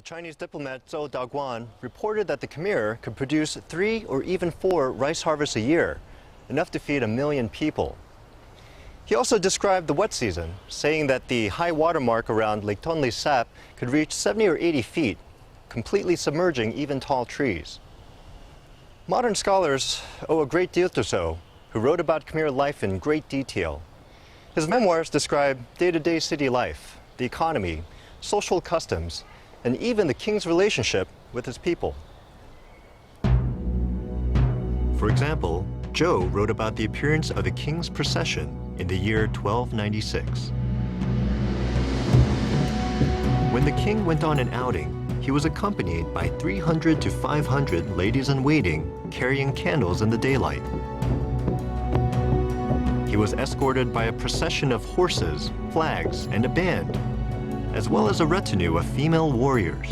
Chinese diplomat Zhou Daguan reported that the Khmer could produce 3 or even 4 rice harvests a year, enough to feed 1 million people. He also described the wet season, saying that the high water mark around Lake Tonle Sap could reach 70 or 80 feet, completely submerging even tall trees. Modern scholars owe a great deal to Zhou, who wrote about Khmer life in great detail. His memoirs describe day-to-day city life, the economy, social customs, and even the king's relationship with his people. For example, Zhou wrote about the appearance of the king's procession in the year 1296. When the king went on an outing, he was accompanied by 300 to 500 ladies-in-waiting carrying candles in the daylight. He was escorted by a procession of horses, flags, and a band, as well as a retinue of female warriors.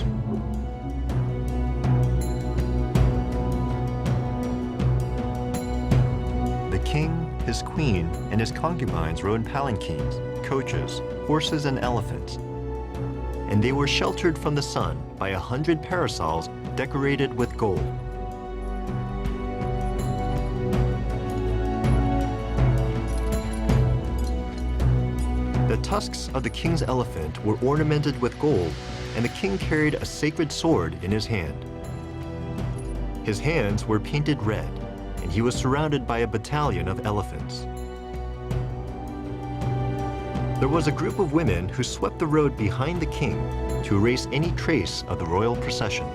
The king, his queen, and his concubines rode palanquins, coaches, horses, and elephants, and they were sheltered from the sun by 100 parasols decorated with gold. The tusks of the king's elephant were ornamented with gold, and the king carried a sacred sword in his hand. His hands were painted red, and he was surrounded by a battalion of elephants. There was a group of women who swept the road behind the king to erase any trace of the royal procession.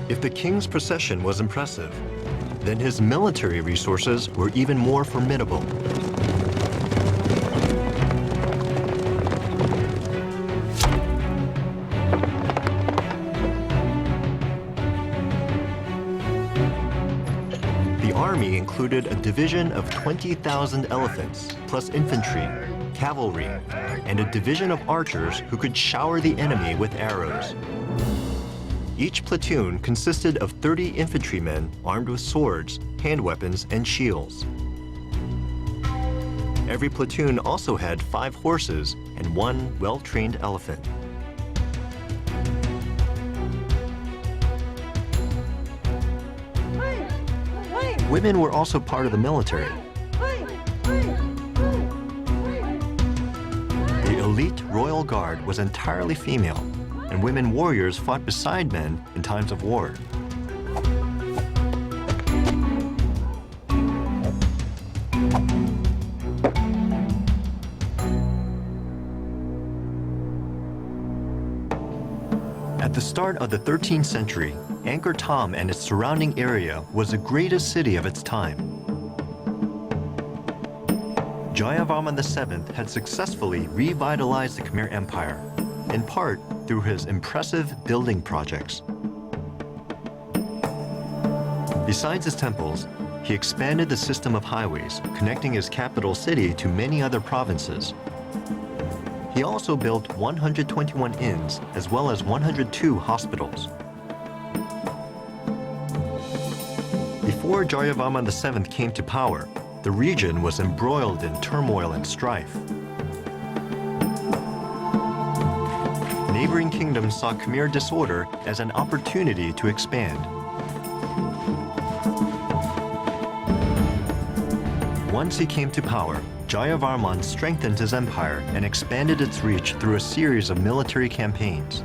If the king's procession was impressive, then his military resources were even more formidable. The army included a division of 20,000 elephants, plus infantry, cavalry, and a division of archers who could shower the enemy with arrows. Each platoon consisted of 30 infantrymen armed with swords, hand weapons, and shields. Every platoon also had 5 horses and 1 well-trained elephant. Women were also part of the military. The elite royal guard was entirely female, and women warriors fought beside men in times of war. At the start of the 13th century, Angkor Thom and its surrounding area was the greatest city of its time. Jayavarman VII had successfully revitalized the Khmer Empire, in part through his impressive building projects. Besides his temples, he expanded the system of highways connecting his capital city to many other provinces. He also built 121 inns as well as 102 hospitals. Before Jayavarman VII came to power, the region was embroiled in turmoil and strife. Neighboring kingdoms saw Khmer disorder as an opportunity to expand. Once he came to power, Jayavarman strengthened his empire and expanded its reach through a series of military campaigns.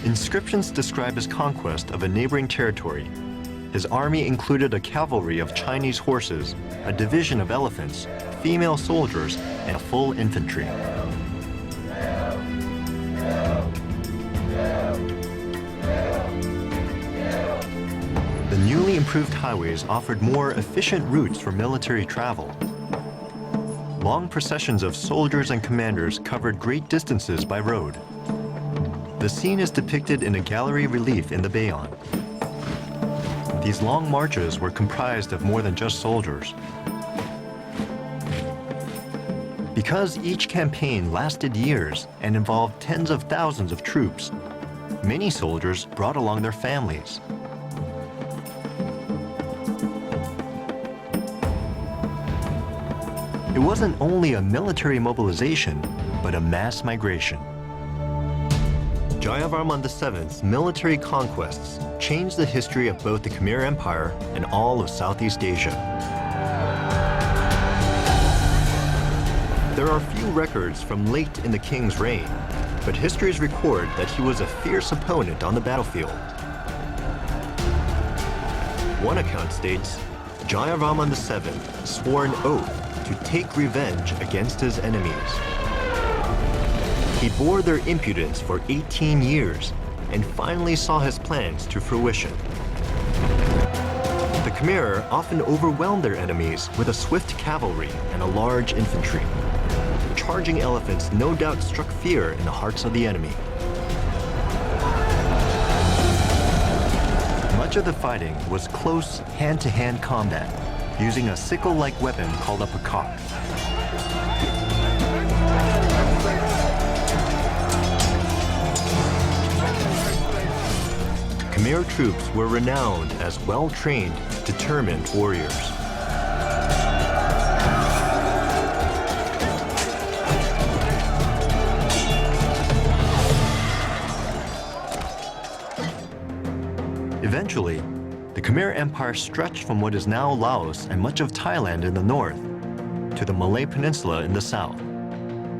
Inscriptions describe his conquest of a neighboring territory. His army included a cavalry of Chinese horses, a division of elephants, female soldiers, and full infantry. The newly improved highways offered more efficient routes for military travel. Long processions of soldiers and commanders covered great distances by road. The scene is depicted in a gallery relief in the Bayon. These long marches were comprised of more than just soldiers. Because each campaign lasted years and involved tens of thousands of troops, many soldiers brought along their families. It wasn't only a military mobilization, but a mass migration. Jayavarman VII's military conquests changed the history of both the Khmer Empire and all of Southeast Asia. There are few records from late in the king's reign, but histories record that he was a fierce opponent on the battlefield. One account states, Jayavarman VII swore an oath to take revenge against his enemies. He bore their impudence for 18 years and finally saw his plans to fruition. The Khmer often overwhelmed their enemies with a swift cavalry and a large infantry. Charging elephants no doubt struck fear in the hearts of the enemy. Much of the fighting was close hand-to-hand combat, using a sickle-like weapon called a pakak. Khmer troops were renowned as well-trained, determined warriors. Eventually, the Khmer Empire stretched from what is now Laos and much of Thailand in the north, to the Malay Peninsula in the south,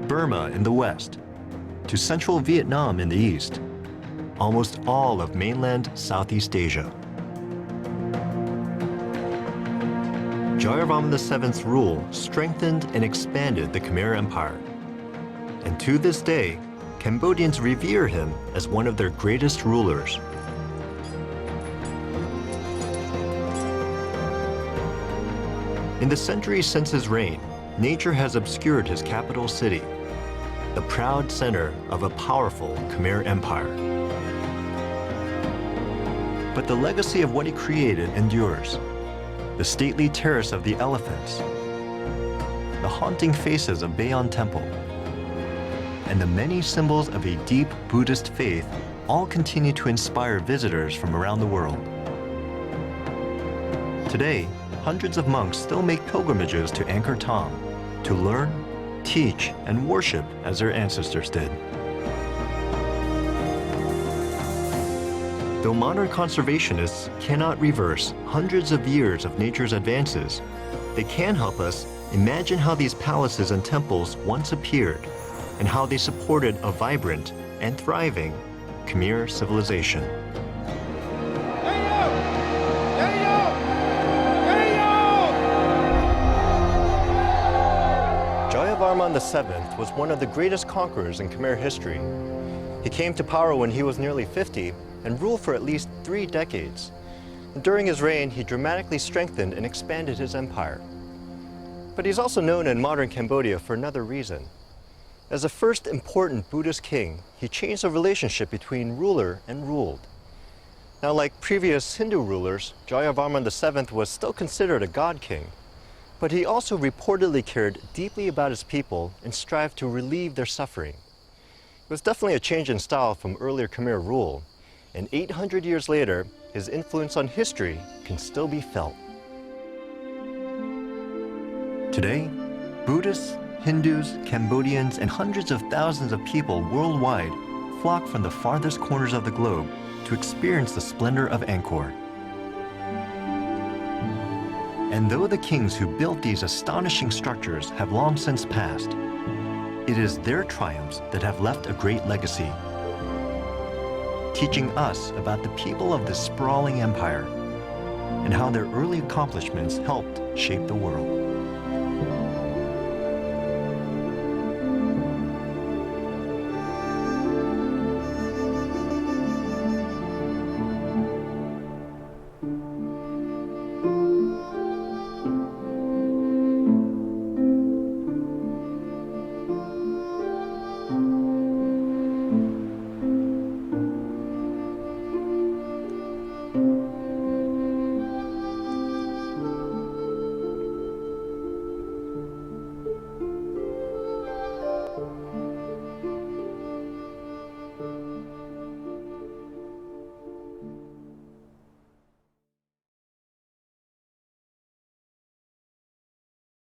Burma in the west, to central Vietnam in the east, almost all of mainland Southeast Asia. Jayavarman VII's rule strengthened and expanded the Khmer Empire. And to this day, Cambodians revere him as one of their greatest rulers. In the centuries since his reign, nature has obscured his capital city, the proud center of a powerful Khmer Empire. But the legacy of what he created endures. The stately terrace of the elephants, the haunting faces of Bayon Temple, and the many symbols of a deep Buddhist faith all continue to inspire visitors from around the world. Today, hundreds of monks still make pilgrimages to Angkor to learn, teach, and worship as their ancestors did. Though modern conservationists cannot reverse hundreds of years of nature's advances, they can help us imagine how these palaces and temples once appeared and how they supported a vibrant and thriving Khmer civilization. Jayavarman VII was one of the greatest conquerors in Khmer history. He came to power when he was nearly 50 and ruled for at least 3 decades. During his reign, he dramatically strengthened and expanded his empire. But he's also known in modern Cambodia for another reason. As the first important Buddhist king, he changed the relationship between ruler and ruled. Now, like previous Hindu rulers, Jayavarman VII was still considered a god king, but he also reportedly cared deeply about his people and strived to relieve their suffering. It was definitely a change in style from earlier Khmer rule, and 800 years later, his influence on history can still be felt. Today, Buddhists, Hindus, Cambodians, and hundreds of thousands of people worldwide flock from the farthest corners of the globe to experience the splendor of Angkor. And though the kings who built these astonishing structures have long since passed, it is their triumphs that have left a great legacy, teaching us about the people of this sprawling empire and how their early accomplishments helped shape the world.